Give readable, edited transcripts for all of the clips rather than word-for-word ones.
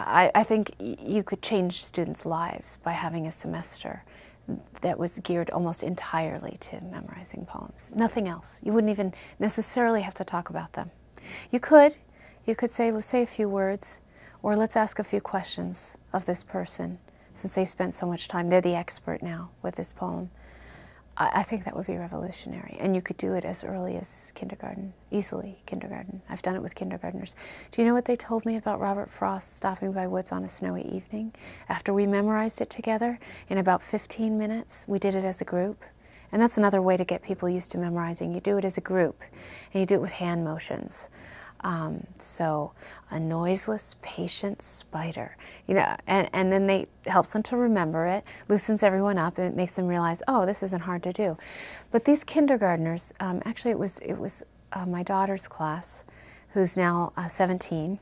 I think you could change students' lives by having a semester that was geared almost entirely to memorizing poems. Nothing else. You wouldn't even necessarily have to talk about them. You could say, let's say a few words, or let's ask a few questions of this person, since they spent so much time. They're the expert now with this poem. I think that would be revolutionary. And you could do it as early as kindergarten, easily kindergarten. I've done it with kindergartners. Do you know what they told me about Robert Frost stopping by woods on a snowy evening? After we memorized it together, in about 15 minutes, we did it as a group. And that's another way to get people used to memorizing. You do it as a group, and you do it with hand motions. So a noiseless, patient spider, and then it helps them to remember it, loosens everyone up, and it makes them realize, oh, this isn't hard to do. But these kindergartners, actually it was my daughter's class, who's now 17,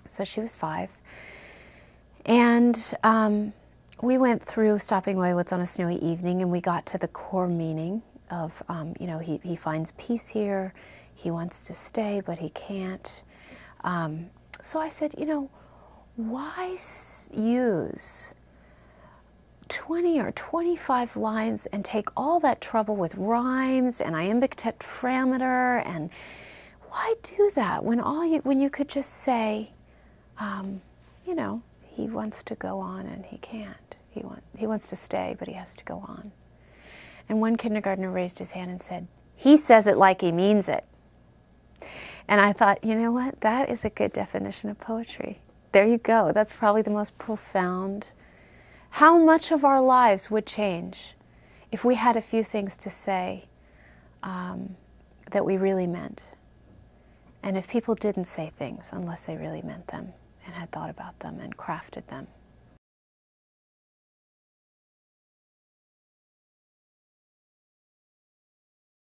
so she was 5, and we went through Stopping By Woods on a Snowy Evening, and we got to the core meaning of, he finds peace here. He wants to stay, but he can't. So I said, why use 20 or 25 lines and take all that trouble with rhymes and iambic tetrameter, and why do that when you could just say, he wants to go on and he can't. He wants to stay, but he has to go on. And one kindergartner raised his hand and said, he says it like he means it. And I thought, you know what? That is a good definition of poetry. There you go. That's probably the most profound. How much of our lives would change if we had a few things to say that we really meant? And if people didn't say things unless they really meant them and had thought about them and crafted them.